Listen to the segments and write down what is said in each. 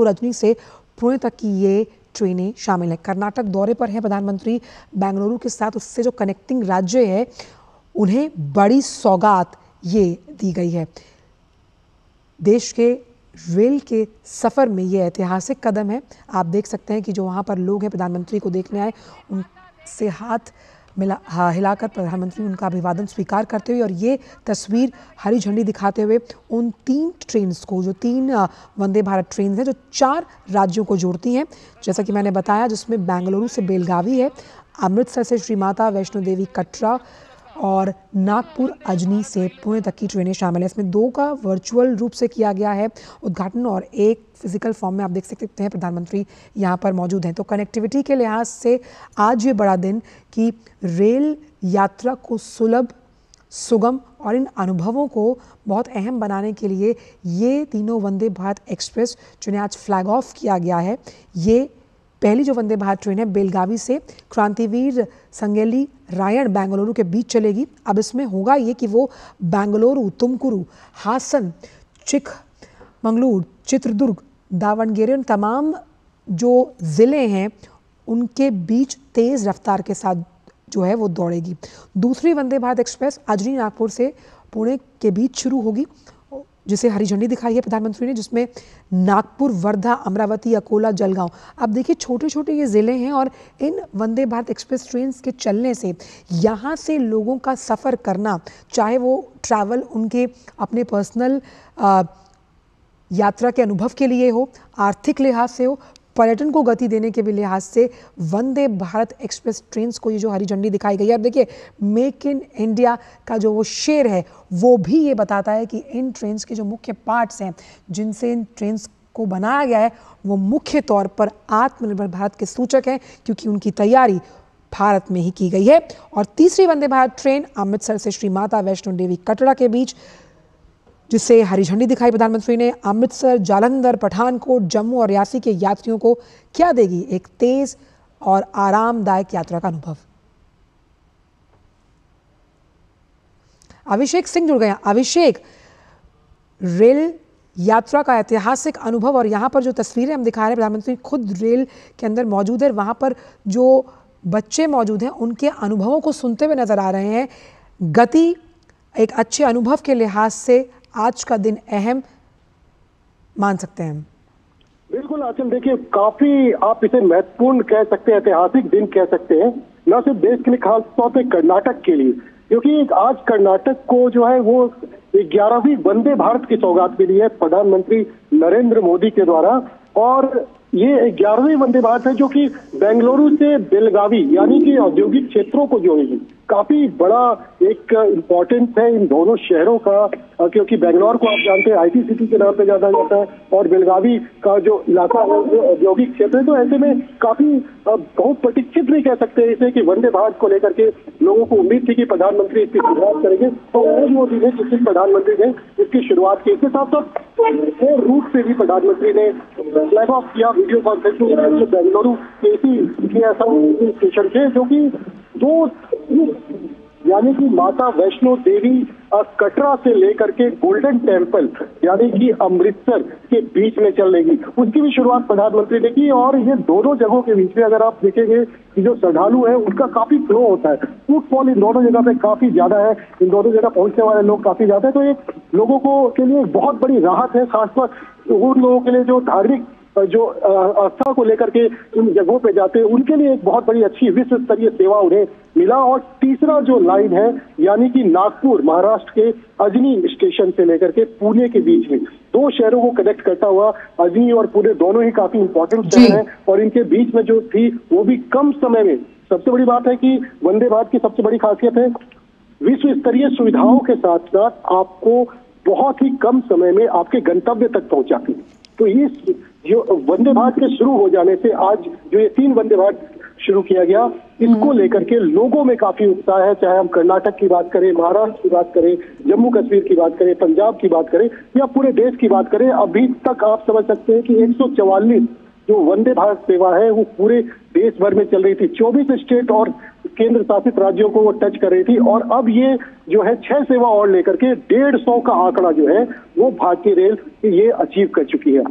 नागपुर अजनी से पुणे तक की ये ट्रेनें शामिल हैं। कर्नाटक दौरे पर हैं प्रधानमंत्री, बेंगलुरु के साथ उससे जो कनेक्टिंग राज्य है उन्हें बड़ी सौगात ये दी गई है। देश के रेल के सफ़र में ये ऐतिहासिक कदम है। आप देख सकते हैं कि जो वहाँ पर लोग हैं प्रधानमंत्री को देखने आए, उनसे हाथ हिलाकर प्रधानमंत्री उनका अभिवादन स्वीकार करते हुए और ये तस्वीर हरी झंडी दिखाते हुए उन 3 ट्रेन्स को, जो 3 वंदे भारत ट्रेन हैं जो 4 राज्यों को जोड़ती हैं, जैसा कि मैंने बताया, जिसमें बेंगलुरु से बेलगावी है, अमृतसर से श्री माता वैष्णो देवी कटरा और नागपुर अजनी से पुणे तक की ट्रेनें शामिल हैं। इसमें 2 का वर्चुअल रूप से किया गया है उद्घाटन और 1 फिजिकल फॉर्म में आप देख सकते हैं प्रधानमंत्री यहाँ पर मौजूद हैं। तो कनेक्टिविटी के लिहाज से आज ये बड़ा दिन कि रेल यात्रा को सुलभ, सुगम और इन अनुभवों को बहुत अहम बनाने के लिए ये तीनों वंदे भारत एक्सप्रेस जिन्हें आज फ्लैग ऑफ किया गया है, ये पहली जो वंदे भारत ट्रेन है बेलगावी से क्रांतिवीर संगेली रायण बेंगलुरु के बीच चलेगी। अब इसमें होगा ये कि वो बेंगलुरु, तुमकुरू, हासन, चिकमंगलुरु, चित्रदुर्ग, दावणगेरे उन तमाम जो ज़िले हैं उनके बीच तेज़ रफ्तार के साथ जो है वो दौड़ेगी। दूसरी वंदे भारत एक्सप्रेस अजनी नागपुर से पुणे के बीच शुरू होगी, जिसे हरी झंडी दिखाई है प्रधानमंत्री ने, जिसमें नागपुर, वर्धा, अमरावती, अकोला, जलगांव। अब देखिए छोटे छोटे ये ज़िले हैं और इन वंदे भारत एक्सप्रेस ट्रेन के चलने से यहाँ से लोगों का सफ़र करना, चाहे वो ट्रैवल उनके अपने पर्सनल यात्रा के अनुभव के लिए हो, आर्थिक लिहाज से हो, पर्यटन को गति देने के भी लिहाज से, वंदे भारत एक्सप्रेस ट्रेन्स को ये जो हरी झंडी दिखाई गई है। अब देखिए मेक इन इंडिया का जो वो शेर है वो भी ये बताता है कि इन ट्रेन्स के जो मुख्य पार्ट्स हैं जिनसे इन ट्रेन्स को बनाया गया है वो मुख्य तौर पर आत्मनिर्भर भारत के सूचक हैं, क्योंकि उनकी तैयारी भारत में ही की गई है। और तीसरी वंदे भारत ट्रेन अमृतसर से श्री माता वैष्णो देवी कटरा के बीच, जिससे हरी झंडी दिखाई प्रधानमंत्री ने, अमृतसर, जालंधर, पठानकोट, जम्मू और रियासी के यात्रियों को क्या देगी? एक तेज और आरामदायक यात्रा का अनुभव। अभिषेक सिंह जुड़ गए। अभिषेक, रेल यात्रा का ऐतिहासिक अनुभव और यहाँ पर जो तस्वीरें हम दिखा रहे हैं, प्रधानमंत्री खुद रेल के अंदर मौजूद है, वहाँ पर जो बच्चे मौजूद हैं उनके अनुभवों को सुनते हुए नजर आ रहे हैं। गति एक अच्छे अनुभव के लिहाज से आज का दिन अहम मान सकते हैं। बिल्कुल आंचल, देखिए काफी आप इसे महत्वपूर्ण कह सकते हैं, ऐतिहासिक दिन कह सकते हैं, न सिर्फ देश के लिए, खास तौर पे कर्नाटक के लिए, क्योंकि आज कर्नाटक को जो है वो 11वीं वंदे भारत की सौगात मिली है प्रधानमंत्री नरेंद्र मोदी के द्वारा। और ये 11वीं वंदे भारत है जो कि बेंगलुरु से बेलगावी यानी कि औद्योगिक क्षेत्रों को जोड़ेगी। काफी बड़ा एक इम्पोर्टेंस है इन दोनों शहरों का, क्योंकि बेंगलोर को आप जानते हैं आईटी सिटी के नाम पे जाना जाता है और बेलगावी का जो इलाका है वो औद्योगिक क्षेत्र है। तो ऐसे में काफी बहुत प्रतीक्षित भी कह सकते हैं इसे कि वंदे भारत को लेकर के लोगों को उम्मीद थी कि प्रधानमंत्री इसकी शुरुआत करेंगे, तो वो दिन है जिस दिन प्रधानमंत्री ने इसकी शुरुआत की। इसके साथ साथ रूट से भी प्रधानमंत्री ने फ्लैग ऑफ किया वीडियो कॉन्फ्रेंसिंग बेंगलुरु के इसी स्टेशन से, जो कि 2 यानी कि माता वैष्णो देवी कटरा से लेकर के गोल्डन टेम्पल यानी कि अमृतसर के बीच में चलेगी, उसकी भी शुरुआत प्रधानमंत्री ने की। और ये दोनों जगहों के बीच में अगर आप देखेंगे कि जो श्रद्धालु है उनका काफी फ्लो होता है, फुटफॉल इन दोनों जगह पे काफी ज्यादा है, इन दोनों जगह पहुंचने वाले लोग काफी ज्यादा है। तो एक लोगों को के लिए बहुत बड़ी राहत है, खासकर उन लोगों के लिए जो धार्मिक जो आस्था को लेकर के उन जगहों पे जाते हैं, उनके लिए एक बहुत बड़ी अच्छी विश्व स्तरीय सेवा उन्हें मिला। और तीसरा जो लाइन है यानी कि नागपुर, महाराष्ट्र के अजनी स्टेशन से लेकर के पुणे के बीच में 2 शहरों को कनेक्ट करता हुआ, अजनी और पुणे दोनों ही काफी इंपॉर्टेंट शहर हैं और इनके बीच में जो थी वो भी कम समय में। सबसे बड़ी बात है कि वंदे भारत की सबसे बड़ी खासियत है विश्व स्तरीय सुविधाओं के साथ साथ आपको बहुत ही कम समय में आपके गंतव्य तक पहुंचाती है। तो ये जो वंदे भारत के शुरू हो जाने से आज जो ये 3 वंदे भारत शुरू किया गया, इसको लेकर के लोगों में काफी उत्साह है। चाहे हम कर्नाटक की बात करें, महाराष्ट्र की बात करें, जम्मू कश्मीर की बात करें, पंजाब की बात करें या पूरे देश की बात करें, अभी तक आप समझ सकते हैं कि 144 जो वंदे भारत सेवा है वो पूरे देश भर में चल रही थी। 24 स्टेट और केंद्र शासित राज्यों को वो टच कर रही थी और अब ये जो है 6 सेवा और लेकर के 150 का आंकड़ा जो है वो भारतीय रेल ये अचीव कर चुकी है।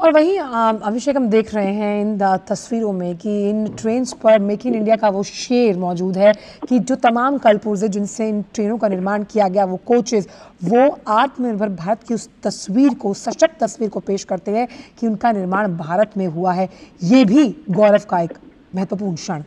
और वहीं अभिषेक, हम देख रहे हैं इन तस्वीरों में कि इन ट्रेन्स पर मेक इन इंडिया का वो शेर मौजूद है कि जो तमाम कलपुर्जे जिनसे इन ट्रेनों का निर्माण किया गया, वो कोचेज, वो आत्मनिर्भर भारत की उस तस्वीर को, सशक्त तस्वीर को पेश करते हैं कि उनका निर्माण भारत में हुआ है। ये भी गौरव का एक महत्वपूर्ण क्षण।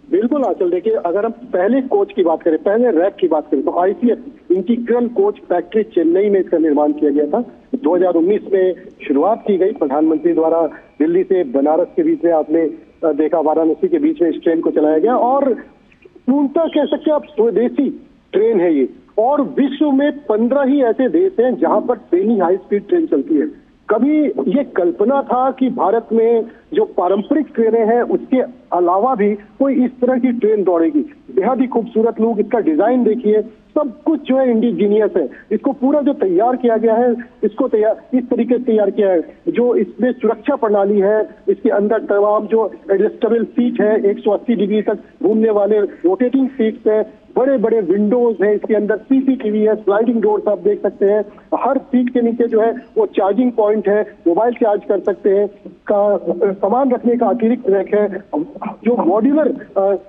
बिल्कुल आंचल, देखिए अगर हम पहले कोच की बात करें, पहले रैक की बात करें, तो ICF integral coach factory Chennai में इसका निर्माण किया गया था। 2019 में शुरुआत की गई प्रधानमंत्री द्वारा। दिल्ली से बनारस के बीच में आपने देखा, वाराणसी के बीच में इस ट्रेन को चलाया गया और पूर्णतः कह सकते हैं आप स्वदेशी ट्रेन है ये। और विश्व में 15 ही ऐसे देश हैं जहां पर सेमी हाई स्पीड ट्रेन चलती है। कभी ये कल्पना था कि भारत में जो पारंपरिक ट्रेनें हैं उसके अलावा भी कोई इस तरह की ट्रेन दौड़ेगी। बेहद ही खूबसूरत लुक, इसका डिजाइन देखिए, सब कुछ जो है इंडिजीनियस है। इसको पूरा जो तैयार किया गया है, इसको इस तरीके से तैयार किया है। जो इसमें सुरक्षा प्रणाली है, इसके अंदर तमाम जो एडजस्टेबल सीट है, 180 डिग्री तक घूमने वाले रोटेटिंग सीट्स है, बड़े बड़े विंडोज है, इसके अंदर सीसीटीवी है, स्लाइडिंग डोर्स आप देख सकते हैं। हर सीट के नीचे जो है वो चार्जिंग पॉइंट है, मोबाइल चार्ज कर सकते हैं, सामान रखने का अतिरिक्त रैक है, जो मॉड्यूलर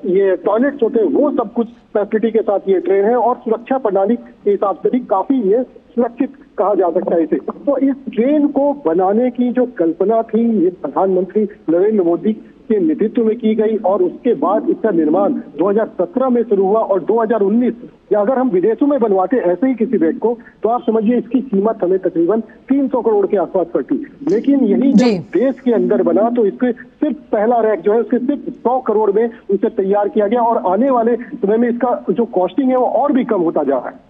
ये टॉयलेट्स होते हैं वो सब कुछ फैसिलिटी के साथ ये ट्रेन है। और सुरक्षा प्रणाली के हिसाब से भी काफी ये सुरक्षित कहा जा सकता है इसे। तो इस ट्रेन को बनाने की जो कल्पना थी, ये प्रधानमंत्री नरेंद्र मोदी के नेतृत्व में की गई और उसके बाद इसका निर्माण 2017 में शुरू हुआ और 2019, या अगर हम विदेशों में बनवाते ऐसे ही किसी रैक को, तो आप समझिए इसकी कीमत हमें तकरीबन 300 करोड़ के आसपास पड़ती। लेकिन यही जब देश के अंदर बना तो इसके सिर्फ पहला रैक जो है उसके सिर्फ 100 करोड़ में उसे तैयार किया गया और आने वाले समय में इसका जो कॉस्टिंग है वो और भी कम होता जा रहा है।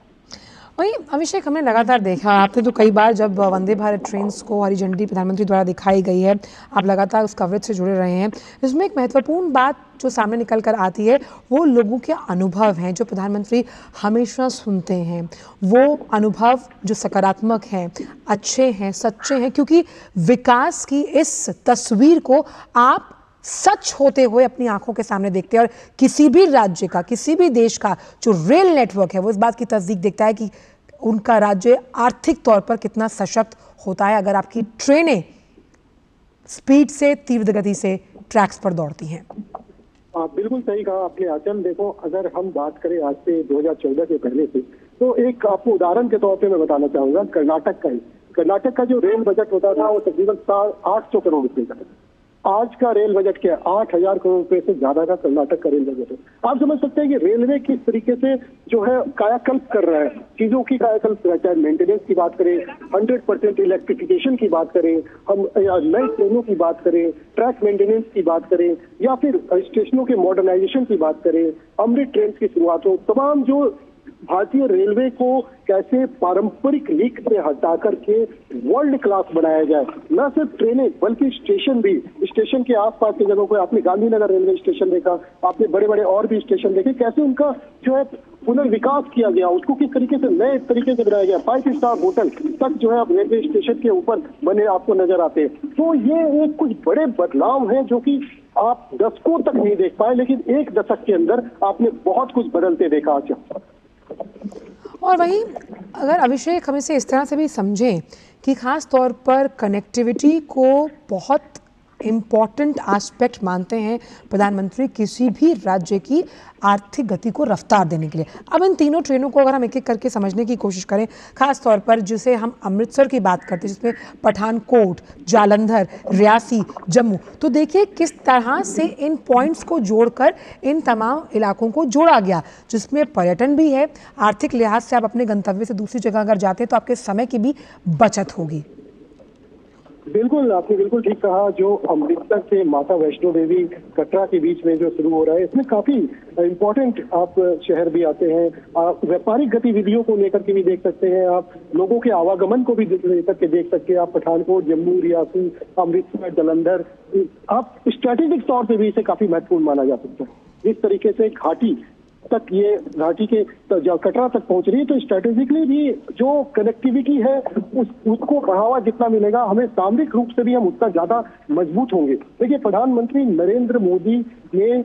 वही अभिषेक, हमने लगातार देखा, आपने तो कई बार जब वंदे भारत ट्रेन्स को हरी झंडी प्रधानमंत्री द्वारा दिखाई गई है, आप लगातार उस कवरेज से जुड़े रहे हैं। इसमें एक महत्वपूर्ण बात जो सामने निकल कर आती है वो लोगों के अनुभव हैं जो प्रधानमंत्री हमेशा सुनते हैं। वो अनुभव जो सकारात्मक हैं, अच्छे हैं, सच्चे हैं, क्योंकि विकास की इस तस्वीर को आप सच होते हुए अपनी आंखों के सामने देखते हैं। और किसी भी राज्य का, किसी भी देश का जो रेल नेटवर्क है वो इस बात की तस्दीक देखता है कि उनका राज्य आर्थिक तौर पर कितना सशक्त होता है अगर आपकी ट्रेनें स्पीड से, तीव्र गति से ट्रैक्स पर दौड़ती हैं। बिल्कुल सही कहा आपने आंचल। देखो, अगर हम बात करें आज से 2014 के पहले से, तो एक आपको उदाहरण के तौर पे मैं बताना चाहूंगा कर्नाटक का ही। कर्नाटक का जो रेल बजट होता था वो तकरीबन 800 करोड़ रुपए का था। आज का रेल बजट क्या है? 8000 करोड़ रुपए से ज्यादा का कर्नाटक का रेल बजट है। आप समझ सकते हैं कि रेलवे किस तरीके से जो है कायाकल्प कर रहा है, चीजों की कायाकल्प कर रहा है। चाहे मेंटेनेंस की बात करें, 100% इलेक्ट्रिफिकेशन की बात करें, हम नई ट्रेनों की बात करें, ट्रैक मेंटेनेंस की बात करें, या फिर स्टेशनों के मॉडर्नाइजेशन की बात करें, अमृत ट्रेन की शुरुआत हो, तमाम जो भारतीय रेलवे को कैसे पारंपरिक लीक से हटा करके वर्ल्ड क्लास बनाया जाए। न सिर्फ ट्रेनें बल्कि स्टेशन भी, स्टेशन के आसपास की जगहों पर आपने गांधीनगर रेलवे स्टेशन देखा, आपने बड़े बड़े और भी स्टेशन देखे, कैसे उनका जो है पुनर्विकास किया गया, उसको किस तरीके से नए तरीके से बनाया गया। 5 स्टार होटल तक जो है अब रेलवे स्टेशन के ऊपर बने आपको नजर आते हैं। तो ये एक कुछ बड़े बदलाव हैं जो कि आप दशकों तक नहीं देख पाए, लेकिन एक दशक के अंदर आपने बहुत कुछ बदलते देखा। अच्छा, और वहीं अगर अभिषेक हम इसे इस तरह से भी समझें कि खास तौर पर कनेक्टिविटी को बहुत इम्पॉर्टेंट एस्पेक्ट मानते हैं प्रधानमंत्री किसी भी राज्य की आर्थिक गति को रफ्तार देने के लिए। अब इन तीनों ट्रेनों को अगर हम एक एक करके समझने की कोशिश करें, खास तौर पर जिसे हम अमृतसर की बात करते हैं, जिसमें पठानकोट, जालंधर, रियासी, जम्मू, तो देखिए किस तरह से इन पॉइंट्स को जोड़कर इन तमाम इलाकों को जोड़ा गया, जिसमें पर्यटन भी है। आर्थिक लिहाज से आप अपने गंतव्य से दूसरी जगह अगर जाते हैं तो आपके समय की भी बचत होगी। बिल्कुल, आपने बिल्कुल ठीक कहा। जो अमृतसर से माता वैष्णो देवी कटरा के बीच में जो शुरू हो रहा है, इसमें काफी इम्पोर्टेंट आप शहर भी आते हैं। आप व्यापारिक गतिविधियों को लेकर के भी देख सकते हैं, आप लोगों के आवागमन को भी लेकर के देख सकते हैं। आप पठानकोट, जम्मू, रियासी, अमृतसर, जालंधर, आप स्ट्रेटेजिक तौर पर भी इसे काफी महत्वपूर्ण माना जा सकता है। इस तरीके से घाटी तक, ये घाटी के कटरा तक पहुंच रही है, तो स्ट्रेटेजिकली भी जो कनेक्टिविटी है उसको बढ़ावा जितना मिलेगा, हमें सामरिक रूप से भी हम उतना ज्यादा मजबूत होंगे। देखिए, प्रधानमंत्री नरेंद्र मोदी ने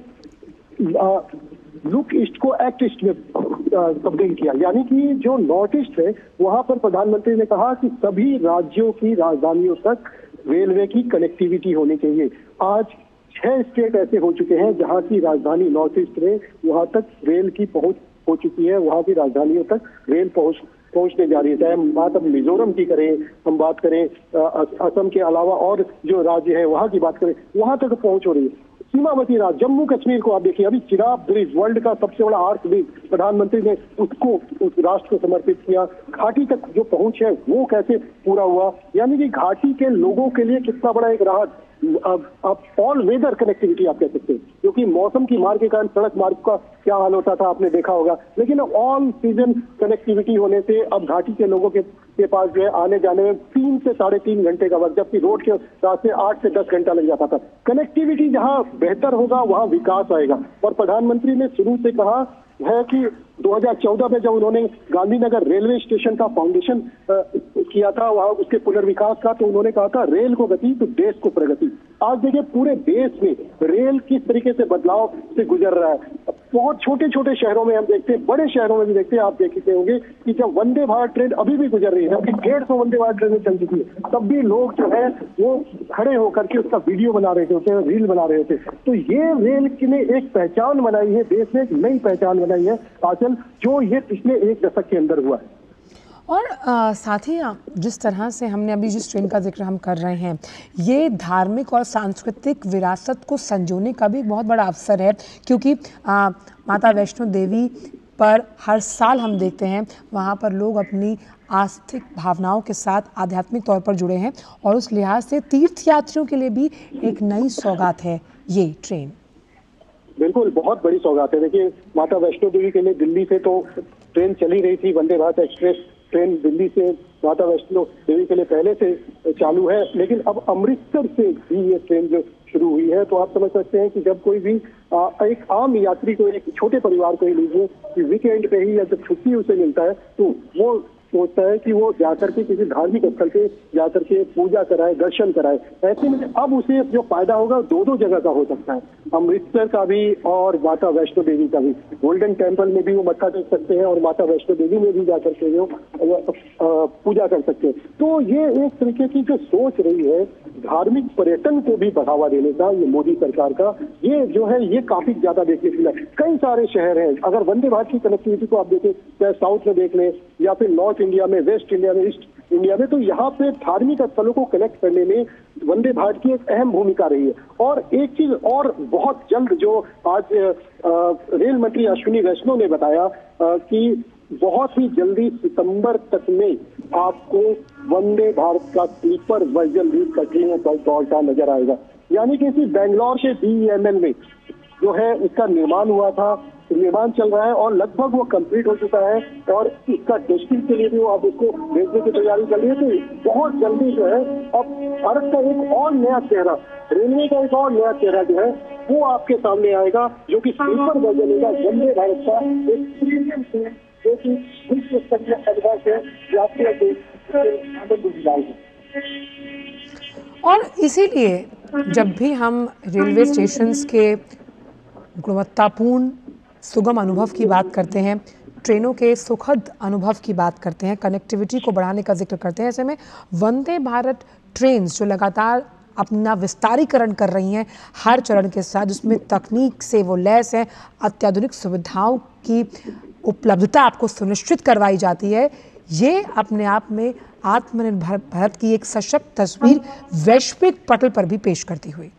लुक ईस्ट को एक्ट ईस्ट में तब्दील किया, यानी कि जो नॉर्थ ईस्ट है वहां पर प्रधानमंत्री ने कहा कि सभी राज्यों की राजधानियों तक रेलवे की कनेक्टिविटी होनी चाहिए। आज 6 स्टेट ऐसे हो चुके हैं जहां की राजधानी नॉर्थ ईस्ट में, वहां तक रेल की पहुंच हो चुकी है, वहां की राजधानियों तक रेल पहुंचने जा रही है। चाहे हम बात अब मिजोरम की करें, हम बात करें असम के अलावा और जो राज्य है वहां की बात करें, वहां तक पहुंच हो रही है। सीमावर्ती राज्य जम्मू कश्मीर को आप देखिए, अभी चिनाब ब्रिज वर्ल्ड का सबसे बड़ा आर्क ब्रिज प्रधानमंत्री ने उसको उस राष्ट्र को समर्पित किया। घाटी तक जो पहुंच है वो कैसे पूरा हुआ, यानी कि घाटी के लोगों के लिए कितना बड़ा एक राहत। अब ऑल वेदर कनेक्टिविटी आप कह सकते हैं, क्योंकि मौसम की मार के कारण सड़क मार्ग का क्या हाल होता था आपने देखा होगा, लेकिन ऑल सीजन कनेक्टिविटी होने से अब घाटी के लोगों के पास जो है आने जाने में 3 से 3.5 घंटे का वक्त, जबकि रोड के रास्ते 8 से 10 घंटा लग जाता था। कनेक्टिविटी जहां बेहतर होगा वहां विकास आएगा। और प्रधानमंत्री ने शुरू से कहा है कि 2014 में जब उन्होंने गांधीनगर रेलवे स्टेशन का फाउंडेशन किया था, वहां उसके पुनर्विकास का, तो उन्होंने कहा था रेल को गति तो देश को प्रगति। आज देखिए पूरे देश में रेल किस तरीके से बदलाव से गुजर रहा है। बहुत छोटे छोटे शहरों में हम देखते हैं, बड़े शहरों में भी देखते हैं, आप देखते होंगे कि जब वंदे भारत ट्रेन अभी भी गुजर रही है, जबकि 150 वंदे भारत ट्रेन चल चुकी है, तब भी लोग जो है वो खड़े होकर के उसका वीडियो बना रहे थे, रील बना रहे थे। तो ये रेल ने एक पहचान बनाई है, देश ने एक नई पहचान बनाई है आंचल, जो ये पिछले 1 दशक के अंदर हुआ है। और साथ ही जिस तरह से हमने अभी जिस ट्रेन का जिक्र हम कर रहे हैं, ये धार्मिक और सांस्कृतिक विरासत को संजोने का भी एक बहुत बड़ा अवसर है, क्योंकि माता वैष्णो देवी पर हर साल हम देखते हैं वहाँ पर लोग अपनी आस्थिक भावनाओं के साथ आध्यात्मिक तौर पर जुड़े हैं, और उस लिहाज से तीर्थयात्रियों के लिए भी एक नई सौगात है ये ट्रेन। बिल्कुल, बहुत बड़ी सौगात है। देखिए माता वैष्णो देवी के लिए दिल्ली से तो ट्रेन चली रही थी, वंदे भारत एक्सप्रेस ट्रेन दिल्ली से माता वैष्णो देवी के लिए पहले से चालू है, लेकिन अब अमृतसर से भी ये ट्रेन जो शुरू हुई है, तो आप समझ सकते हैं कि जब कोई भी एक आम यात्री को, एक छोटे परिवार को ही लीजिए कि वीकेंड पे ही या जब छुट्टी उसे मिलता है, तो वो सोचता है कि वो जाकर के किसी धार्मिक स्थल पे जाकर के पूजा कराए, दर्शन कराए। ऐसे में अब उसे जो फायदा होगा 2 जगह का हो सकता है, अमृतसर का भी और माता वैष्णो देवी का भी। गोल्डन टेम्पल में भी वो मत्था टेक सकते हैं और माता वैष्णो देवी में भी जाकर के वो पूजा कर सकते हैं। तो ये एक तरीके की जो सोच रही है धार्मिक पर्यटन को भी बढ़ावा देने का, ये मोदी सरकार का, ये जो है ये काफी ज्यादा देखने को मिला। कई सारे शहर हैं, अगर वंदे भारत की कनेक्टिविटी को आप देखें, चाहे साउथ में देख लें या फिर नॉर्थ इंडिया में, वेस्ट इंडिया में, ईस्ट इंडिया में, तो यहाँ पे धार्मिक स्थलों को कनेक्ट करने में वंदे भारत की एक अहम भूमिका रही है। और एक चीज और बहुत जल्द जो आज रेल मंत्री अश्विनी वैष्णव ने बताया कि बहुत ही जल्दी सितंबर तक में आपको वंदे भारत का स्लीपर वर्जन भी पटरियों पर दौड़ता नजर आएगा। यानी कि इसी बैंगलोर से DEML में जो है इसका निर्माण हुआ था, निर्माण चल रहा है और लगभग वो कंप्लीट हो चुका है, और इसका टेस्टिंग के लिए भी वो अब उसको भेजने की तैयारी कर रही है। तो बहुत जल्दी जो है अब भारत का एक और नया चेहरा, रेलवे का एक और नया चेहरा जो है वो आपके सामने आएगा, जो कि स्लीपर वर्जन होगा वंदे भारत का, एक प्रीमियम ट्रेन जो कि विश्व स्तरीय अनुभव है, जो आपके आनंद दिलाएगा। और इसीलिए जब भी हम रेलवे स्टेशंस के गुणवत्तापूर्ण सुगम अनुभव की बात करते हैं, ट्रेनों के सुखद अनुभव की बात करते हैं, कनेक्टिविटी को बढ़ाने का जिक्र करते हैं, ऐसे में वंदे भारत ट्रेन्स जो लगातार अपना विस्तारीकरण कर रही हैं हर चरण के साथ, जिसमें तकनीक से वो लैस है, अत्याधुनिक सुविधाओं की उपलब्धता आपको सुनिश्चित करवाई जाती है, ये अपने आप में आत्मनिर्भर भारत की एक सशक्त तस्वीर वैश्विक पटल पर भी पेश करती हुई।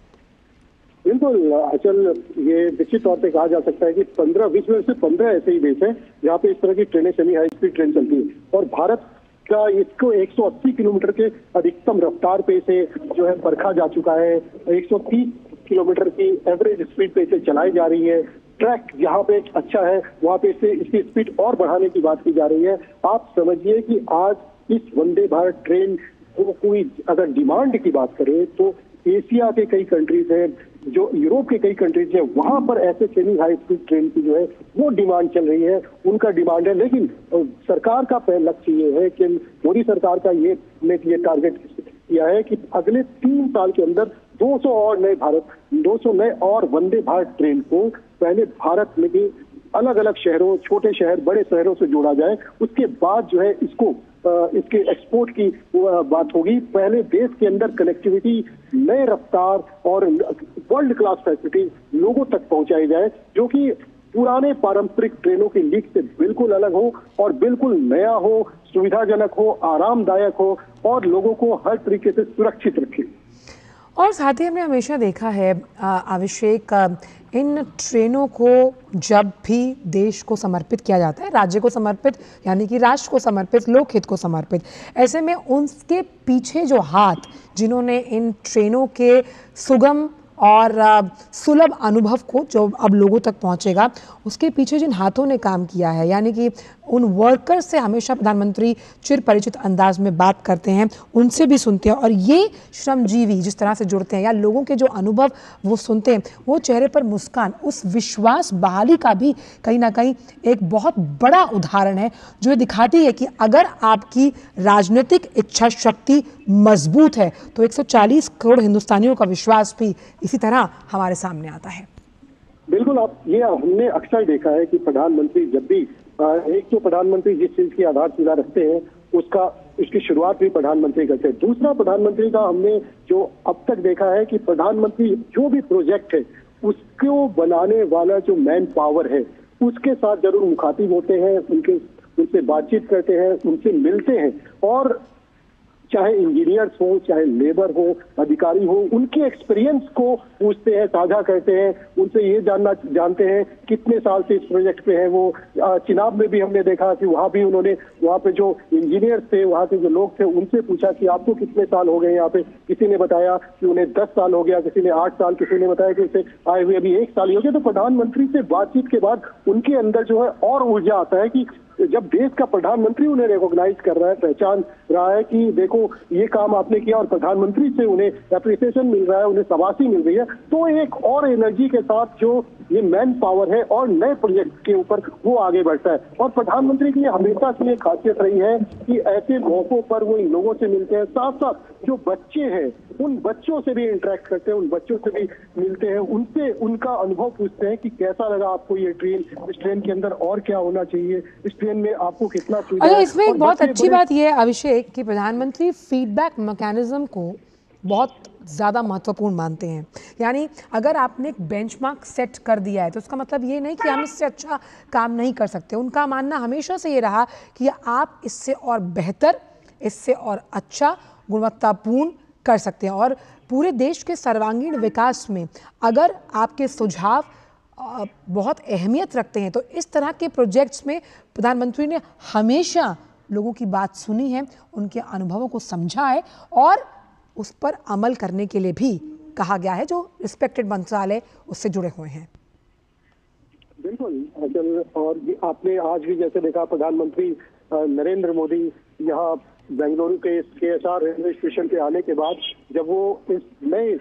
बिल्कुल अचल, ये निश्चित तौर पे कहा जा सकता है कि 15-20 में से 15 ऐसे ही देश हैं जहाँ पे इस तरह की ट्रेनें, सेमी हाई स्पीड ट्रेन चलती है, और भारत का इसको 180 किलोमीटर के अधिकतम रफ्तार पे से जो है परखा जा चुका है। 130 किलोमीटर की एवरेज स्पीड पे इसे चलाई जा रही है। ट्रैक जहाँ पे अच्छा है वहाँ पे इसकी स्पीड और बढ़ाने की बात की जा रही है। आप समझिए कि आज इस वंदे भारत ट्रेन को कोई अगर डिमांड की बात करें तो एशिया के कई कंट्रीज हैं, जो यूरोप के कई कंट्रीज हैं, वहां पर ऐसे सेमी हाई स्पीड ट्रेन की जो है वो डिमांड चल रही है, उनका डिमांड है। लेकिन सरकार का लक्ष्य ये है कि मोदी सरकार का ये टारगेट किया है कि अगले 3 साल के अंदर 200 नए और वंदे भारत ट्रेन को पहले भारत में भी अलग अलग शहरों, छोटे शहर, बड़े शहरों से जोड़ा जाए। उसके बाद जो है इसको इसके एक्सपोर्ट की बात होगी। पहले देश के अंदर कनेक्टिविटी, नए रफ्तार और वर्ल्ड क्लास फैसिलिटी लोगों तक पहुंचाई जाए, जो कि पुराने पारंपरिक ट्रेनों की लीक से बिल्कुल अलग हो और बिल्कुल नया हो, सुविधाजनक हो, आरामदायक हो और लोगों को हर तरीके से सुरक्षित रखे। और साथ ही हमने हमेशा देखा है अभिषेक, इन ट्रेनों को जब भी देश को समर्पित किया जाता है, राज्य को समर्पित यानी कि राष्ट्र को समर्पित, लोकहित को समर्पित, ऐसे में उनके पीछे जो हाथ जिन्होंने इन ट्रेनों के सुगम और सुलभ अनुभव को जो अब लोगों तक पहुंचेगा, उसके पीछे जिन हाथों ने काम किया है, यानी कि उन वर्कर्स से हमेशा प्रधानमंत्री चिर परिचित अंदाज में बात करते हैं, उनसे भी सुनते हैं। और ये श्रमजीवी जिस तरह से जुड़ते हैं या लोगों के जो अनुभव वो सुनते हैं, वो चेहरे पर मुस्कान, उस विश्वास बहाली का भी कहीं ना कहीं एक बहुत बड़ा उदाहरण है, जो ये दिखाती है कि अगर आपकी राजनीतिक इच्छा शक्ति मजबूत है तो 140 करोड़ हिंदुस्तानियों का विश्वास भी इसी तरह हमारे सामने आता है। बिल्कुल, आप ये हमने अक्सर देखा है कि प्रधानमंत्री जब भी एक तो प्रधानमंत्री जिस चीज की आधारशिला रखते हैं उसकी शुरुआत भी प्रधानमंत्री करते हैं। दूसरा, प्रधानमंत्री का हमने जो अब तक देखा है कि प्रधानमंत्री जो भी प्रोजेक्ट है उसको बनाने वाला जो मैन पावर है उसके साथ जरूर मुखातिब होते हैं, उनसे बातचीत करते हैं, उनसे मिलते हैं और चाहे इंजीनियर्स हो, चाहे लेबर हो, अधिकारी हो, उनके एक्सपीरियंस को पूछते हैं, साझा करते हैं, उनसे ये जानते हैं कितने साल से इस प्रोजेक्ट पे है वो। चिनाब में भी हमने देखा कि वहाँ भी उन्होंने वहाँ पे जो इंजीनियर्स थे, वहाँ के जो लोग थे, उनसे पूछा कि आपको कितने साल हो गए यहाँ पे। किसी ने बताया कि उन्हें 10 साल हो गया, किसी ने 8 साल, किसी ने बताया कि उसे आए हुए अभी 1 साल ही हो गया। तो प्रधानमंत्री से बातचीत के बाद उनके अंदर जो है और ऊर्जा आता है कि जब देश का प्रधानमंत्री उन्हें रिकॉग्नाइज कर रहा है, पहचान रहा है कि देखो ये काम आपने किया और प्रधानमंत्री से उन्हें एप्रिसिएशन मिल रहा है, उन्हें शाबाशी मिल रही है, तो एक और एनर्जी के साथ जो ये मैन पावर है और नए प्रोजेक्ट के ऊपर वो आगे बढ़ता है। और प्रधानमंत्री की हमेशा से ये खासियत रही है कि ऐसे मौकों पर वो इन लोगों से मिलते हैं, साथ साथ जो बच्चे हैं उन बच्चों से भी इंटरेक्ट करते हैं, उन बच्चों से भी मिलते हैं, उनसे उनका अनुभव पूछते हैं कि कैसा लगा आपको ये ट्रेन, इस ट्रेन के अंदर और क्या होना चाहिए, इस ट्रेन में आपको कितना सुविधा है। इसमें एक बहुत अच्छी बात यह है अभिषेक कि प्रधानमंत्री फीडबैक मैकेनिज्म को बहुत ज़्यादा महत्वपूर्ण मानते हैं। यानी अगर आपने एक बेंचमार्क सेट कर दिया है तो उसका मतलब ये नहीं कि हम इससे अच्छा काम नहीं कर सकते। उनका मानना हमेशा से ये रहा कि आप इससे और बेहतर, इससे और अच्छा, गुणवत्तापूर्ण कर सकते हैं। और पूरे देश के सर्वांगीण विकास में अगर आपके सुझाव बहुत अहमियत रखते हैं तो इस तरह के प्रोजेक्ट्स में प्रधानमंत्री ने हमेशा लोगों की बात सुनी है, उनके अनुभवों को समझा है और उस पर अमल करने के लिए भी कहा गया है, जो रिस्पेक्टेड मंत्रालय उससे जुड़े हुए हैं। बिल्कुल अचल, और आपने आज भी जैसे देखा प्रधानमंत्री नरेंद्र मोदी यहाँ बेंगलुरु के KSR रेलवे स्टेशन पे आने के बाद जब वो इस नए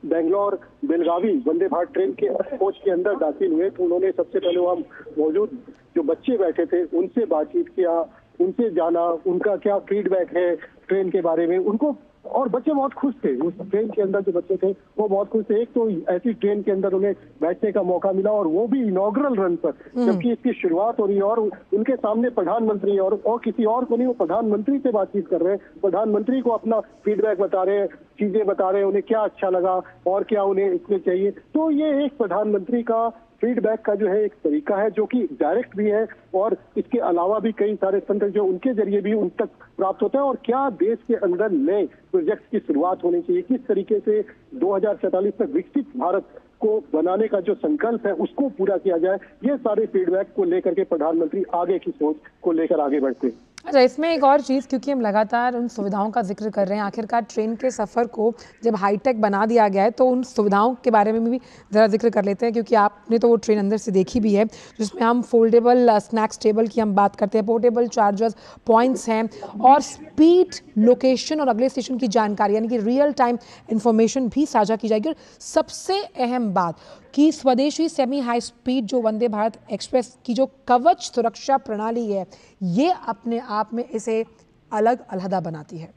बेंगलोर बेलगावी वंदे भारत ट्रेन के कोच के अंदर दाखिल हुए तो उन्होंने सबसे पहले वहाँ मौजूद जो बच्चे बैठे थे उनसे बातचीत किया, उनसे जाना उनका क्या फीडबैक है ट्रेन के बारे में। उनको और बच्चे बहुत खुश थे, उस ट्रेन के अंदर जो बच्चे थे वो बहुत खुश थे। एक तो ऐसी ट्रेन के अंदर उन्हें बैठने का मौका मिला और वो भी इनॉग्रल रन पर, जबकि इसकी शुरुआत हो रही है और उनके सामने प्रधानमंत्री और किसी और को नहीं, वो प्रधानमंत्री से बातचीत कर रहे हैं, प्रधानमंत्री को अपना फीडबैक बता रहे हैं, चीजें बता रहे हैं, उन्हें क्या अच्छा लगा और क्या उन्हें इसमें चाहिए। तो ये एक प्रधानमंत्री का फीडबैक का जो है एक तरीका है जो कि डायरेक्ट भी है और इसके अलावा भी कई सारे तंत्र जो उनके जरिए भी उन तक प्राप्त होता है। और क्या देश के अंदर नए प्रोजेक्ट्स की शुरुआत होनी चाहिए, किस तरीके से 2047 तक विकसित भारत को बनाने का जो संकल्प है उसको पूरा किया जाए, ये सारे फीडबैक को लेकर के प्रधानमंत्री आगे की सोच को लेकर आगे बढ़ते हैं। अच्छा, इसमें एक और चीज़, क्योंकि हम लगातार उन सुविधाओं का जिक्र कर रहे हैं, आखिरकार ट्रेन के सफ़र को जब हाईटेक बना दिया गया है तो उन सुविधाओं के बारे में भी ज़रा जिक्र कर लेते हैं, क्योंकि आपने तो वो ट्रेन अंदर से देखी भी है, जिसमें हम फोल्डेबल स्नैक्स टेबल की हम बात करते हैं, पोर्टेबल चार्जर्स पॉइंट्स हैं और स्पीड, लोकेशन और अगले स्टेशन की जानकारी यानी कि रियल टाइम इंफॉर्मेशन भी साझा की जाएगी। और सबसे अहम बात कि स्वदेशी सेमी हाई स्पीड जो वंदे भारत एक्सप्रेस की जो कवच सुरक्षा प्रणाली है, ये अपने आप में इसे अलग अलहदा बनाती है।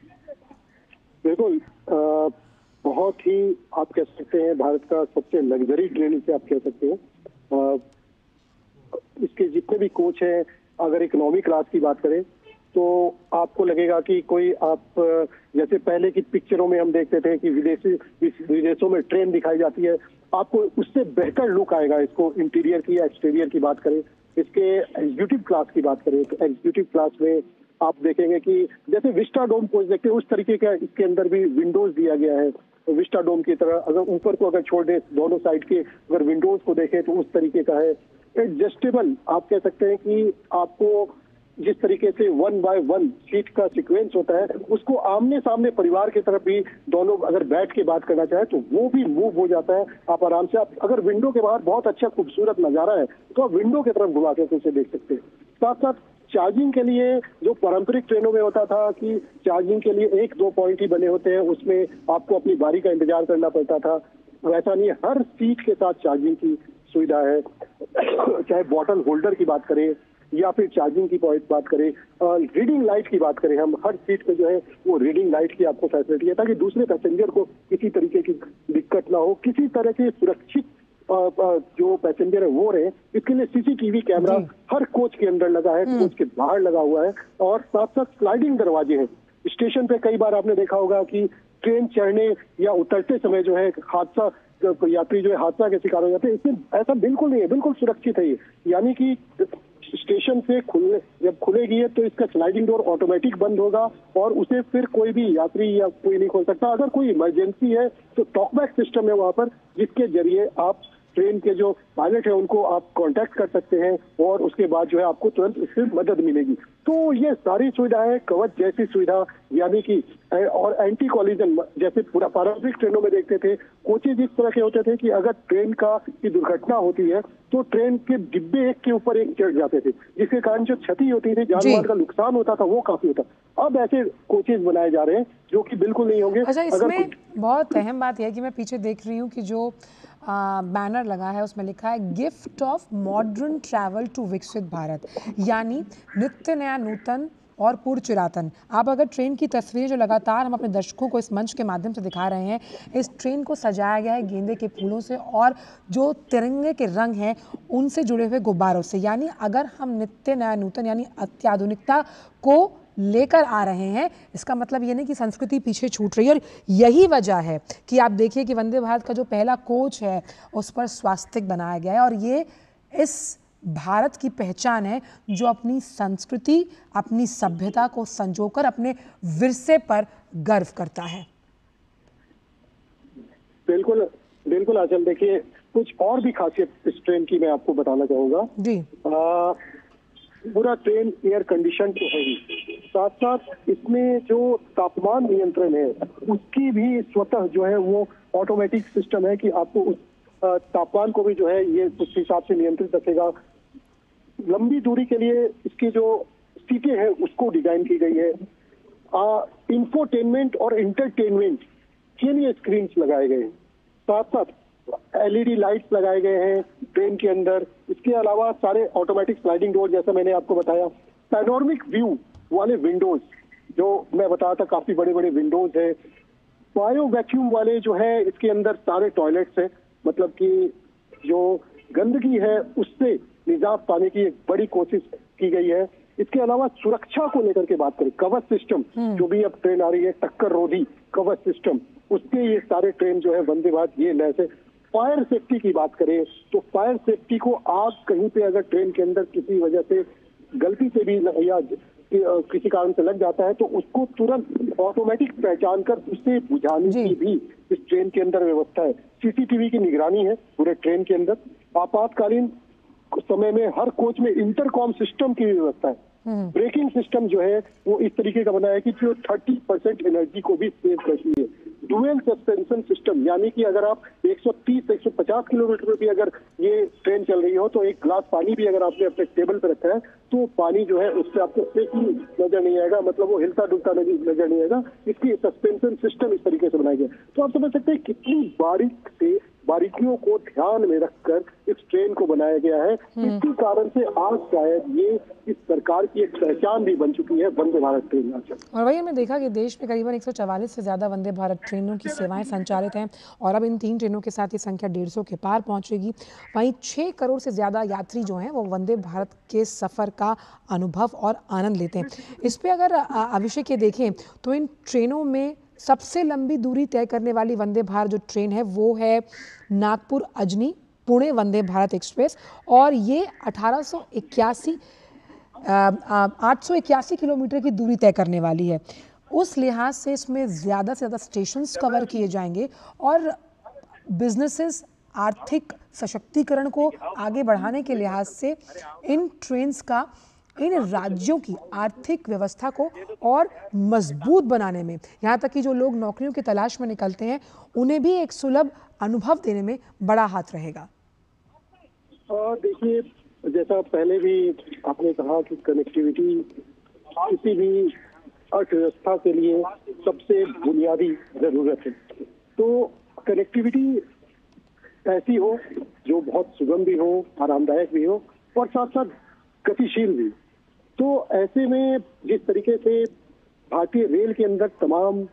बिल्कुल, बहुत ही आप कह सकते हैं भारत का सबसे लग्जरी ट्रेन इसे आप कह सकते हैं। इसके जितने भी कोच हैं, अगर इकोनॉमी क्लास की बात करें तो आपको लगेगा कि कोई आप जैसे पहले की पिक्चरों में हम देखते थे कि विदेशों में ट्रेन दिखाई जाती है, आपको उससे बेहतर लुक आएगा। इसको इंटीरियर की या एक्सटीरियर की बात करें, इसके एग्जीक्यूटिव क्लास की बात करें तो एग्जीक्यूटिव क्लास में आप देखेंगे कि जैसे विस्टा डोम कोच देखते हैं उस तरीके का इसके अंदर भी विंडोज दिया गया है। तो विस्टा डोम की तरह अगर ऊपर को अगर छोड़ दे, दोनों साइड के अगर विंडोज को देखें तो उस तरीके का है। एडजस्टेबल आप कह सकते हैं कि आपको जिस तरीके से 1 बाय 1 सीट का सीक्वेंस होता है, उसको आमने सामने परिवार की तरफ भी दोनों अगर बैठ के बात करना चाहे तो वो भी मूव हो जाता है। आप आराम से, आप अगर विंडो के बाहर बहुत अच्छा खूबसूरत नजारा है तो आप विंडो की तरफ घुमा के उसे देख सकते हैं। साथ साथ चार्जिंग के लिए जो पारंपरिक ट्रेनों में होता था कि चार्जिंग के लिए 1-2 पॉइंट ही बने होते हैं, उसमें आपको अपनी बारी का इंतजार करना पड़ता था, वैसा नहीं, हर सीट के साथ चार्जिंग की सुविधा है। चाहे बॉटल होल्डर की बात करें या फिर चार्जिंग की बात करें, रीडिंग लाइट की बात करें, हम हर सीट पे जो है वो रीडिंग लाइट की आपको फैसिलिटी है ताकि दूसरे पैसेंजर को किसी तरीके की दिक्कत ना हो, किसी तरह के सुरक्षित जो पैसेंजर है वो रहे। इसके लिए सीसीटीवी कैमरा हर कोच के अंदर लगा है, कोच के बाहर लगा हुआ है, और साथ साथ स्लाइडिंग दरवाजे हैं। स्टेशन पे कई बार आपने देखा होगा कि ट्रेन चढ़ने या उतरते समय जो है हादसा, यात्री जो है हादसा के शिकार हो जाते हैं। इसमें ऐसा बिल्कुल नहीं है, बिल्कुल सुरक्षित है ये। यानी कि स्टेशन से जब खुलेगी है तो इसका स्लाइडिंग डोर ऑटोमेटिक बंद होगा और उसे फिर कोई भी यात्री या कोई नहीं खोल सकता। अगर कोई इमरजेंसी है तो टॉकबैक सिस्टम है वहां पर, जिसके जरिए आप ट्रेन के जो पायलट है उनको आप कांटेक्ट कर सकते हैं और उसके बाद जो है आपको तुरंत इससे मदद मिलेगी। तो ये सारी सुविधाएं कवच जैसी सुविधा, यानी कि और एंटी कॉलिजन, जैसे पूरा पारंपरिक ट्रेनों में देखते थे कोचेज इस तरह के होते थे कि अगर ट्रेन की दुर्घटना होती है तो ट्रेन के डिब्बे एक के ऊपर एक चढ़ जाते थे, जिसके कारण जो क्षति होती थी, जान माल का नुकसान होता था, वो काफी होता। अब ऐसे कोचेज बनाए जा रहे हैं जो कि बिल्कुल नहीं होंगे। अच्छा, इसमें बहुत अहम बात यह है कि मैं पीछे देख रही हूँ कि जो बैनर लगा है उसमें लिखा है gift of modern travel to विकसित भारत, यानी नित्य नया नूतन और पूर्व चिरातन। आप अगर ट्रेन की तस्वीरें जो लगातार हम अपने दर्शकों को इस मंच के माध्यम से दिखा रहे हैं, इस ट्रेन को सजाया गया है गेंदे के फूलों से और जो तिरंगे के रंग हैं उनसे जुड़े हुए गुब्बारों से। यानी अगर हम नित्य नया नूतन यानी अत्याधुनिकता को लेकर आ रहे हैं, इसका मतलब ये नहीं कि संस्कृति पीछे छूट रही है। और यही वजह है कि आप देखिए कि वंदे भारत का जो पहला कोच है उस पर स्वास्तिक बनाया गया है, और ये इस भारत की पहचान है जो अपनी संस्कृति, अपनी सभ्यता को संजोकर अपने विरसे पर गर्व करता है। बिल्कुल बिल्कुल आंचल, देखिए कुछ और भी खासियत इस ट्रेन की मैं आपको बताना चाहूंगा जी। पूरा ट्रेन एयर कंडीशन तो है ही, साथ साथ इसमें जो तापमान नियंत्रण है उसकी भी स्वतः जो है वो ऑटोमेटिक सिस्टम है कि आपको उस तापमान को भी जो है ये उस हिसाब से नियंत्रित रखेगा। लंबी दूरी के लिए इसकी जो सीटें हैं उसको डिजाइन की गई है। इंफोटेनमेंट और इंटरटेनमेंट के लिए स्क्रीन लगाए गए हैं, साथ साथ एलईडी लाइट्स लगाए गए हैं ट्रेन के अंदर। इसके अलावा सारे ऑटोमेटिक स्लाइडिंग डोर, जैसा मैंने आपको बताया, पैनोरमिक व्यू वाले विंडोज जो मैं बताया था, काफी बड़े बड़े विंडोज है। बायो वैक्यूम वाले जो है इसके अंदर सारे टॉयलेट्स हैं, मतलब कि जो गंदगी है उससे निजात पाने की एक बड़ी कोशिश की गई है। इसके अलावा सुरक्षा को लेकर के बात करें, कवच सिस्टम जो भी अब ट्रेन आ रही है, टक्कर रोधी कवच सिस्टम, उसके ये सारे ट्रेन जो है वंदे भारत ये लैस है। फायर सेफ्टी की बात करें तो फायर सेफ्टी को, आग कहीं पे अगर ट्रेन के अंदर किसी वजह से गलती से भी या किसी कारण से लग जाता है तो उसको तुरंत ऑटोमेटिक पहचान कर उसे बुझाने की भी इस ट्रेन के अंदर व्यवस्था है। सीसीटीवी की निगरानी है पूरे ट्रेन के अंदर। आपातकालीन समय में हर कोच में इंटरकॉम सिस्टम की व्यवस्था है। ब्रेकिंग सिस्टम जो है वो इस तरीके का बना है कि जो 30% एनर्जी को भी सेव करती है। डुअल सस्पेंशन सिस्टम, यानी कि अगर आप 130-150 किलोमीटर पर भी अगर ये ट्रेन चल रही हो तो एक ग्लास पानी भी अगर आपने अपने टेबल पर रखा है तो पानी जो है उससे आपको सेफली नजर नहीं आएगा, मतलब वो हिलता डुलता नजर नहीं आएगा। इसकी सस्पेंशन सिस्टम इस तरीके से बनाया गया। तो आप समझ सकते हैं कितनी बारीक से बारीकियों को ध्यान में रखकर इस ट्रेन को बनाया गया है। इसी कारण से आज शायद ये इस सरकार की एक पहचान भी बन चुकी है वंदे भारत ट्रेन। और वही हमने देखा कि देश में करीबन 144 से ज़्यादा वंदे भारत ट्रेनों की सेवाएं संचालित हैं और अब इन 3 ट्रेनों के साथ ये संख्या 150 के पार पहुंचेगी। वहीं 6 करोड़ से ज़्यादा यात्री जो हैं वो वंदे भारत के सफ़र का अनुभव और आनंद लेते हैं। इस पर अगर अभिषेक ये देखें तो इन ट्रेनों में सबसे लंबी दूरी तय करने वाली वंदे भारत जो ट्रेन है वो है नागपुर अजनी पुणे वंदे भारत एक्सप्रेस और ये 881 किलोमीटर की दूरी तय करने वाली है। उस लिहाज से इसमें ज़्यादा से ज़्यादा स्टेशंस कवर किए जाएंगे और बिजनेसेस आर्थिक सशक्तिकरण को आगे बढ़ाने के लिहाज से इन ट्रेन्स का इन राज्यों की आर्थिक व्यवस्था को और मजबूत बनाने में, यहाँ तक कि जो लोग नौकरियों की तलाश में निकलते हैं उन्हें भी एक सुलभ अनुभव देने में बड़ा हाथ रहेगा। देखिए, जैसा पहले भी आपने कहा कि कनेक्टिविटी किसी भी अर्थव्यवस्था के लिए सबसे बुनियादी जरूरत है। तो कनेक्टिविटी ऐसी हो जो बहुत सुगम भी हो, आरामदायक भी हो और साथ साथ गतिशील भी। तो ऐसे में जिस तरीके से भारतीय रेल के अंदर तमाम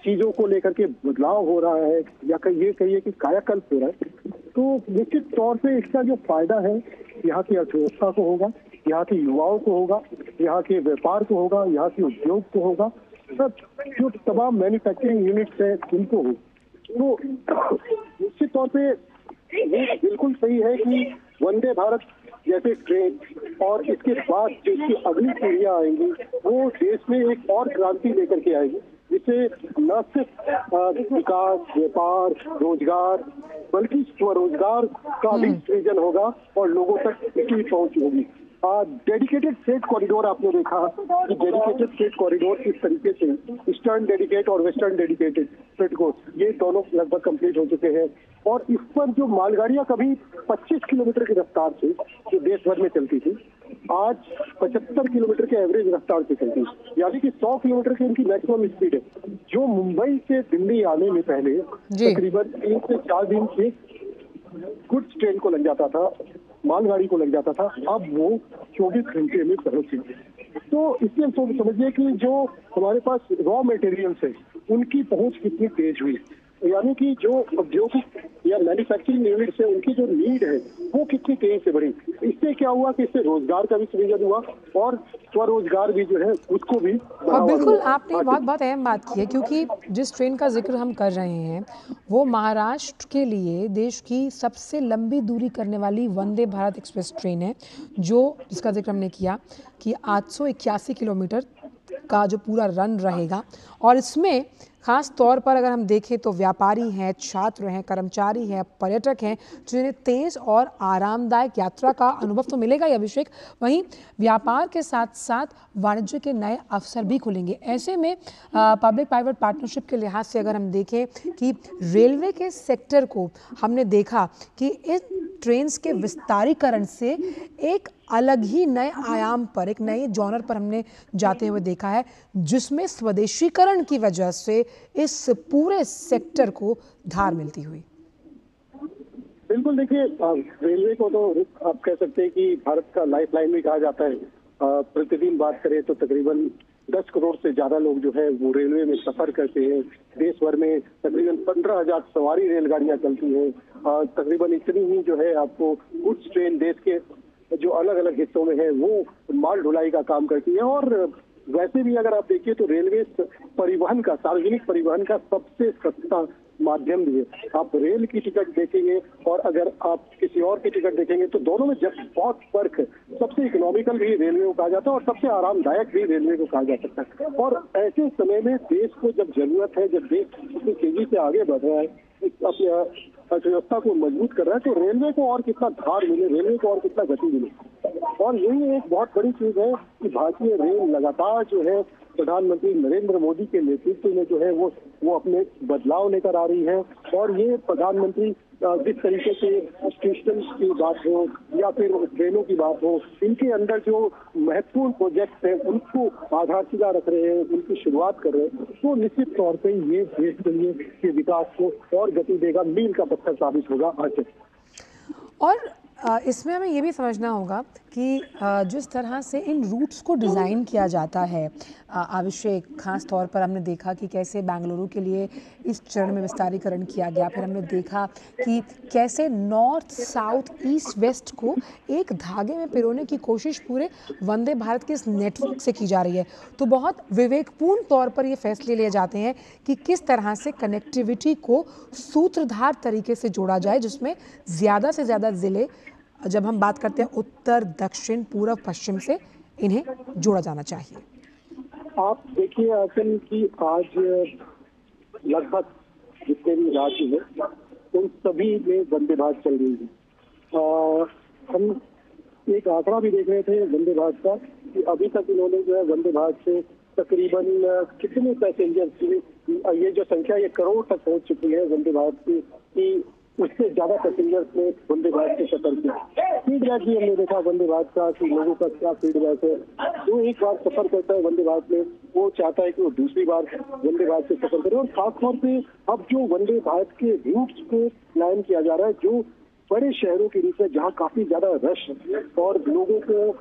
चीजों को लेकर के बदलाव हो रहा है या ये कहिए कि कायाकल्प हो रहा है, तो निश्चित तौर पे इसका जो फायदा है यहाँ की अर्थव्यवस्था को होगा, यहाँ के युवाओं को होगा, यहाँ के व्यापार को होगा, यहाँ के उद्योग को होगा, सब जो तमाम मैन्युफैक्चरिंग यूनिट्स है उनको हो। तो निश्चित तौर पे ये बिल्कुल सही है कि वंदे भारत जैसे ट्रेन और इसके बाद जो इसकी अगली पीढ़ियां आएंगी वो देश में एक और क्रांति लेकर के आएगी, जिससे न सिर्फ विकास, व्यापार, रोजगार बल्कि स्वरोजगार का भी सृजन होगा और लोगों तक इसकी पहुंच होगी। डेडिकेटेड फ्रेट कॉरिडोर आपने देखा कि डेडिकेटेड फ्रेट कॉरिडोर किस तरीके से ईस्टर्न डेडिकेट और वेस्टर्न डेडिकेटेड फ्रेट कोच ये दोनों लगभग कंप्लीट हो चुके हैं और इस पर जो मालगाड़ियां कभी 25 किलोमीटर की रफ्तार से जो देश भर में चलती थी आज 75 किलोमीटर के एवरेज रफ्तार से चलती है, यानी कि 100 किलोमीटर की उनकी मैक्सिमम स्पीड है। जो मुंबई से दिल्ली आने में पहले तकरीबन 3 से 4 दिन एक गुड्स ट्रेन को लग जाता था, मालगाड़ी को लग जाता था, अब वो 24 घंटे में पहुंचे। तो इसलिए समझिए कि जो हमारे पास रॉ मटेरियल्स है उनकी पहुंच कितनी तेज हुई, यानी कि जो औद्योगिक या मैन्युफैक्चरिंग यूनिट्स है उनकी जो नीड है वो कितनी तेजी से बढ़ी। इससे क्या हुआ कि इससे रोजगार का भी सृजन हुआ और स्वरोजगार भी जो है उसको भी। और बिल्कुल आपने बहुत अहम बात की है, क्योंकि जिस ट्रेन का जिक्र हम कर रहे हैं वो महाराष्ट्र के लिए देश की सबसे लंबी दूरी करने वाली वंदे भारत एक्सप्रेस ट्रेन है, जो जिसका जिक्र हमने किया कि 881 किलोमीटर का जो पूरा रन रहेगा। और इसमें खास तौर पर अगर हम देखें तो व्यापारी हैं, छात्र हैं, कर्मचारी हैं, पर्यटक हैं, जिन्हें तेज़ और आरामदायक यात्रा का अनुभव तो मिलेगा ही अभिषेक, वहीं व्यापार के साथ साथ वाणिज्य के नए अवसर भी खुलेंगे। ऐसे में पब्लिक प्राइवेट पार्टनरशिप के लिहाज से अगर हम देखें कि रेलवे के सेक्टर को हमने देखा कि इस ट्रेन्स के विस्तारीकरण से एक अलग ही नए आयाम पर, एक नए जॉनर पर हमने जाते हुए देखा है, जिसमें स्वदेशीकरण की वजह से इस पूरे सेक्टर को धार मिलती हुई। बिल्कुल, देखिए रेलवे को तो आप कह सकते हैं कि भारत का लाइफलाइन भी कहा जाता है। प्रतिदिन बात करें तो तकरीबन 10 करोड़ से ज्यादा लोग जो है वो रेलवे में सफर करते हैं। देश भर में तकरीबन 15,000 सवारी रेलगाड़ियां चलती हैं। तकरीबन इतनी ही जो है आपको गुड्स ट्रेन देश के जो अलग अलग हिस्सों में है वो माल ढुलाई का काम करती है। और वैसे भी अगर आप देखिए तो रेलवे परिवहन का, सार्वजनिक परिवहन का सबसे सस्ता माध्यम भी है। आप रेल की टिकट देखेंगे और अगर आप किसी और की टिकट देखेंगे तो दोनों में जब बहुत फर्क है। सबसे इकोनॉमिकल भी रेलवे को कहा जाता है और सबसे आरामदायक भी रेलवे को कहा जा सकता है। और ऐसे समय में देश को जब जरूरत है, जब देश इतनी तेजी से आगे बढ़ रहा है, अपनी अर्थव्यवस्था को मजबूत कर रहा है, तो रेलवे को और कितना धार मिले, रेलवे को और कितना गति मिले। और यही एक बहुत बड़ी चीज है कि भारतीय रेल लगातार जो है प्रधानमंत्री नरेंद्र मोदी के नेतृत्व में जो है वो अपने बदलाव लेकर आ रही है। और ये प्रधानमंत्री जिस तरीके से स्टेशन की बात हो या फिर ट्रेनों की बात हो, इनके अंदर जो महत्वपूर्ण प्रोजेक्ट हैं उनको आधारशिला रख रहे हैं, उनकी शुरुआत कर रहे हैं, तो निश्चित तौर पे ये देश के लिए के विकास को और गति देगा, मील का पत्थर साबित होगा आज। और इसमें हमें ये भी समझना होगा कि जिस तरह से इन रूट्स को डिज़ाइन किया जाता है, अभिषेक, खास तौर पर हमने देखा कि कैसे बेंगलुरु के लिए इस चरण में विस्तारीकरण किया गया। फिर हमने देखा कि कैसे नॉर्थ, साउथ, ईस्ट, वेस्ट को एक धागे में पिरोने की कोशिश पूरे वंदे भारत के इस नेटवर्क से की जा रही है। तो बहुत विवेकपूर्ण तौर पर ये फैसले लिए जाते हैं कि किस तरह से कनेक्टिविटी को सूत्रधार तरीके से जोड़ा जाए, जिसमें ज़्यादा से ज़्यादा ज़िले, जब हम बात करते हैं उत्तर, दक्षिण, पूर्व, पश्चिम से, इन्हें जोड़ा जाना चाहिए। आप देखिए आसन की आज लगभग जितने भी राज्य हैं उन सभी में वंदे भारत चल रही है। हम एक आंकड़ा भी देख रहे थे वंदे भारत का कि अभी तक इन्होंने जो है वंदे भारत से तकरीबन कितने पैसेंजर की, ये जो संख्या ये करोड़ तक पहुंच चुकी है वंदे भारत की, कि उससे ज्यादा पैसेंजर्स ने वंदे भारत से सफर किया। फीडबैक भी हमने देखा वंदे भारत का कि लोगों का क्या फीडबैक है। जो एक बार सफर करता है वंदे भारत में, वो चाहता है कि वो दूसरी बार वंदे भारत से सफर करे। और खासतौर पे अब जो वंदे भारत के रूट्स को प्लान किया जा रहा है, जो बड़े शहरों के रूप में जहाँ काफी ज्यादा रश और लोगों को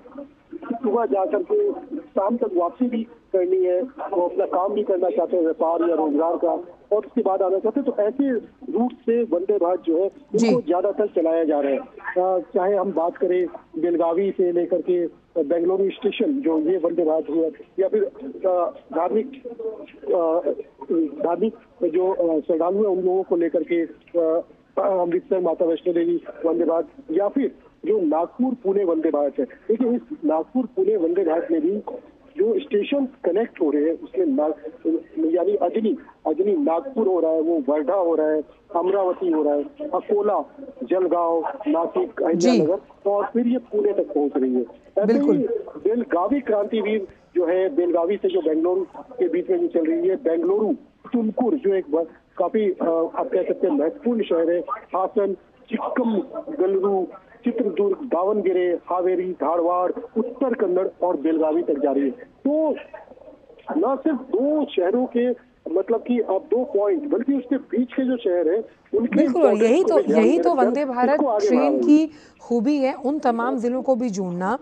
सुबह जाकर के शाम तक वापसी भी करनी है, वो अपना काम भी करना चाहते हैं, व्यापार या रोजगार का, और उसके बाद आना चाहते हैं, तो ऐसे रूट से वंदे भारत जो है इनको ज्यादातर चलाया जा रहा है। चाहे हम बात करें बेलगावी से लेकर के बेंगलुरु स्टेशन जो ये वंदे भारत हुआ, या फिर धार्मिक जो श्रद्धालु है उन लोगों को लेकर के अमृतसर माता वैष्णो देवी वंदे भारत, या फिर जो नागपुर पुणे वंदे भारत है। देखिए इस नागपुर पुणे वंदे भारत में भी जो स्टेशन कनेक्ट हो रहे हैं उसमें यानी अजनी नागपुर हो रहा है, वो वर्धा हो रहा है, अमरावती हो रहा है, अकोला, जलगांव, नासिक, अहिल्यानगर, और फिर ये पुणे तक पहुंच रही है। ऐसे ही बेलगावी क्रांतिवीर जो है, बेलगावी से जो बेंगलुरु के बीच में जो चल रही है, बेंगलुरु तुमकुर जो एक काफी आप कह सकते हैं महत्वपूर्ण शहर है, हासन, चिक्कमगलुरु, चित्रदुर्ग, दावणगेरे, हावेरी, धारवाड़, उत्तर कन्नड़ और बेलगावी तक जा रही है। तो न सिर्फ दो शहरों के, मतलब कि अब 2 पॉइंट, बल्कि उसके बीच के जो शहर है उनके, बिल्कुल, और यही तो वंदे भारत ट्रेन की खूबी है, उन तमाम जिलों को भी जोड़ना।